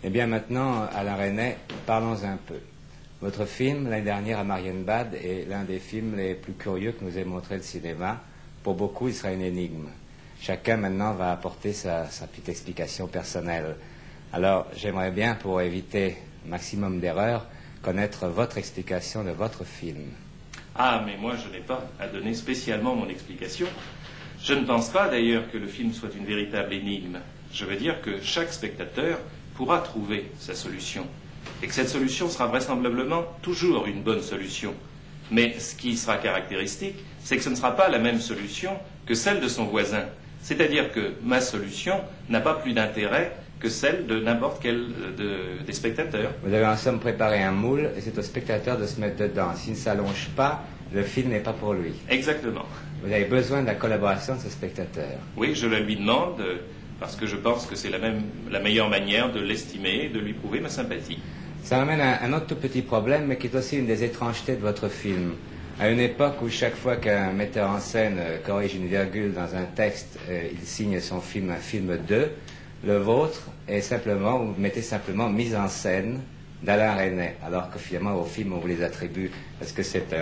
Eh bien maintenant, Alain Resnais, parlons un peu. Votre film, l'année dernière à Marienbad, est l'un des films les plus curieux que nous ait montré le cinéma. Pour beaucoup, il sera une énigme. Chacun maintenant va apporter sa petite explication personnelle. Alors, j'aimerais bien, pour éviter un maximum d'erreurs, connaître votre explication de votre film. Ah, mais moi, je n'ai pas à donner spécialement mon explication. Je ne pense pas, d'ailleurs, que le film soit une véritable énigme. Je veux dire que chaque spectateur pourra trouver sa solution. Et que cette solution sera vraisemblablement toujours une bonne solution. Mais ce qui sera caractéristique, c'est que ce ne sera pas la même solution que celle de son voisin. C'est-à-dire que ma solution n'a pas plus d'intérêt que celle de n'importe quel des spectateurs. Vous avez en somme préparé un moule et c'est au spectateur de se mettre dedans. S'il ne s'allonge pas, le film n'est pas pour lui. Exactement. Vous avez besoin de la collaboration de ce spectateur. Oui, je le lui demande parce que je pense que c'est la meilleure manière de l'estimer et de lui prouver ma sympathie. Ça m'amène à un autre tout petit problème, mais qui est aussi une des étrangetés de votre film. À une époque où chaque fois qu'un metteur en scène corrige une virgule dans un texte, il signe son film un film 2, le vôtre est simplement, vous mettez simplement mise en scène d'Alain Resnais, alors que finalement au film on vous les attribue. Est-ce que c'est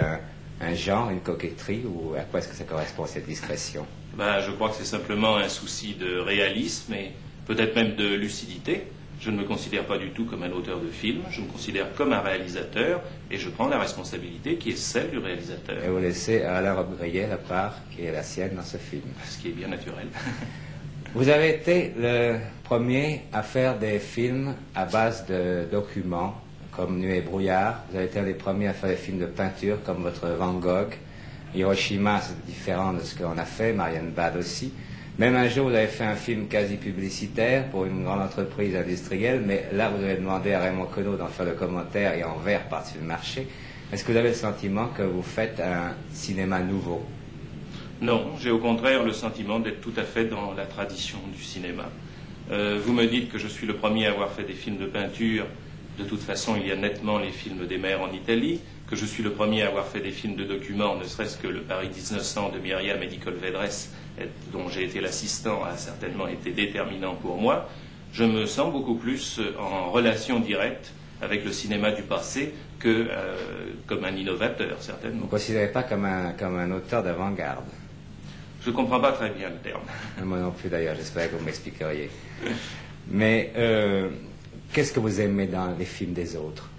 un genre, une coquetterie, ou à quoi est-ce que ça correspond cette discrétion? Je crois que c'est simplement un souci de réalisme et peut-être même de lucidité. Je ne me considère pas du tout comme un auteur de film, je me considère comme un réalisateur et je prends la responsabilité qui est celle du réalisateur. Et vous laissez à Alain Robbe-Grillet la part qui est la sienne dans ce film. Ce qui est bien naturel. Vous avez été le premier à faire des films à base de documents, comme Nuit et brouillard. Vous avez été un des premiers à faire des films de peinture, comme votre Van Gogh. Hiroshima, c'est différent de ce qu'on a fait, Marienbad aussi. Même un jour, vous avez fait un film quasi publicitaire pour une grande entreprise industrielle, mais là, vous avez demandé à Raymond Queneau d'en faire le commentaire et en vert par-dessus le marché. Est-ce que vous avez le sentiment que vous faites un cinéma nouveau? Non, j'ai au contraire le sentiment d'être tout à fait dans la tradition du cinéma. Vous me dites que je suis le premier à avoir fait des films de peinture. De toute façon, il y a nettement les films des mers en Italie, que je suis le premier à avoir fait des films de documents, ne serait-ce que le Paris 1900 de Myriam et Nicole Védresse, dont j'ai été l'assistant, a certainement été déterminant pour moi. Je me sens beaucoup plus en relation directe avec le cinéma du passé que comme un innovateur, certainement. Vous ne considérez pas comme un auteur d'avant-garde? Je ne comprends pas très bien le terme. Moi non plus d'ailleurs, j'espère que vous m'expliqueriez. Mais qu'est-ce que vous aimez dans les films des autres?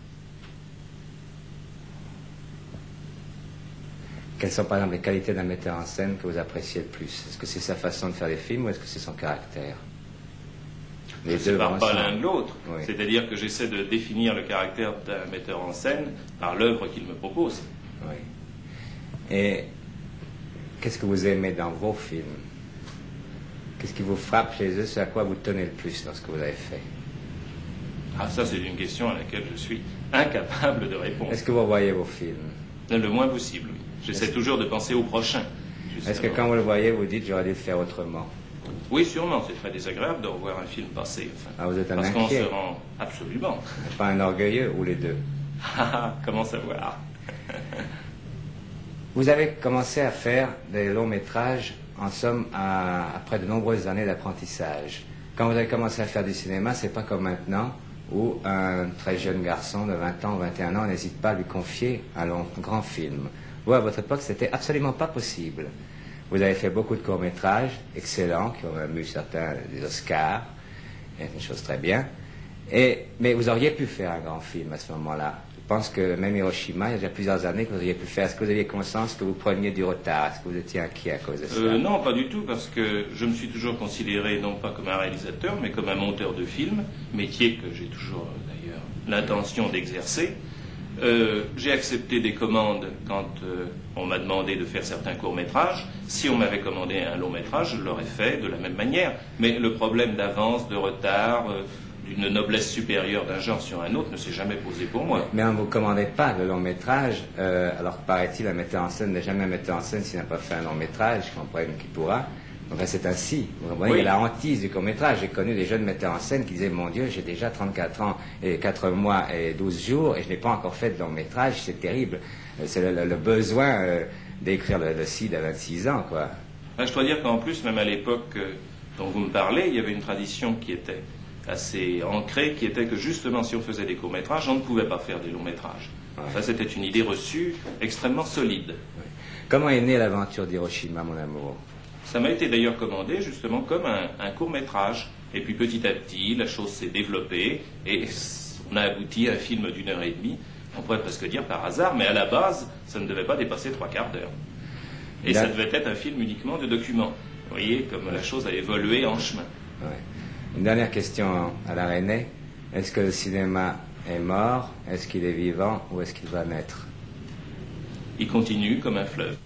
Quelles sont par exemple les qualités d'un metteur en scène que vous appréciez le plus? Est-ce que c'est sa façon de faire des films ou est-ce que c'est son caractère? Je ne sépare pas l'un de l'autre. Oui. C'est-à-dire que j'essaie de définir le caractère d'un metteur en scène par l'œuvre qu'il me propose. Oui. Et qu'est-ce que vous aimez dans vos films? Qu'est-ce qui vous frappe chez eux? C'est à quoi vous tenez le plus dans ce que vous avez fait? Ah, ça, c'est une question à laquelle je suis incapable de répondre. Est-ce que vous voyez vos films? Le moins possible, oui. J'essaie toujours de penser au prochain. Est-ce que quand vous le voyez, vous dites j'aurais dû le faire autrement? Oui, sûrement. C'est très désagréable de revoir un film passer. Enfin, vous êtes un parce inquiet. qu'on se rend... Absolument. Pas un orgueilleux, ou les deux? Comment savoir? Vous avez commencé à faire des longs métrages, en somme, après de nombreuses années d'apprentissage. Quand vous avez commencé à faire du cinéma, c'est pas comme maintenant, où un très jeune garçon de 20 ans, 21 ans, n'hésite pas à lui confier un grand film. Vous, à votre époque, c'était absolument pas possible. Vous avez fait beaucoup de courts-métrages, excellents, qui ont même eu certains des Oscars, et une chose très bien. Mais vous auriez pu faire un grand film à ce moment-là. Je pense que même Hiroshima, il y a déjà plusieurs années que vous auriez pu faire. Est-ce que vous aviez conscience que vous preniez du retard? Est-ce que vous étiez inquiet à cause de ça? Non, pas du tout, parce que je me suis toujours considéré non pas comme un réalisateur, mais comme un monteur de films, métier que j'ai toujours d'ailleurs l'intention d'exercer. J'ai accepté des commandes quand on m'a demandé de faire certains courts-métrages. Si on m'avait commandé un long-métrage, je l'aurais fait de la même manière. Mais le problème d'avance, de retard, d'une noblesse supérieure d'un genre sur un autre ne s'est jamais posé pour moi. Mais on ne vous commandait pas de long-métrage, alors paraît-il, un metteur en scène n'est jamais un metteur en scène s'il n'a pas fait un long-métrage, je comprends qui pourra. Enfin, c'est ainsi. Vous comprenez, oui. Il y a la hantise du court-métrage. J'ai connu des jeunes metteurs en scène qui disaient, mon Dieu, j'ai déjà 34 ans et 4 mois et 12 jours et je n'ai pas encore fait de long-métrage, c'est terrible. C'est le besoin d'écrire le CID à 26 ans, quoi. Je dois dire qu'en plus, même à l'époque dont vous me parlez, il y avait une tradition qui était assez ancrée, qui était que justement si on faisait des courts-métrages, on ne pouvait pas faire des longs-métrages. Ouais. Ça, c'était une idée reçue extrêmement solide. Ouais. Comment est née l'aventure d'Hiroshima, mon amour? Ça m'a été d'ailleurs commandé justement comme un court-métrage. Et puis petit à petit, la chose s'est développée et on a abouti à un film d'1 h 30. On pourrait presque dire par hasard, mais à la base, ça ne devait pas dépasser 3/4 d'heure. Et ça devait être un film uniquement de document. Vous voyez comme la chose a évolué en chemin. Ouais. Une dernière question à la René. Est-ce que le cinéma est mort? Est-ce qu'il est vivant ou est-ce qu'il va naître? Il continue comme un fleuve.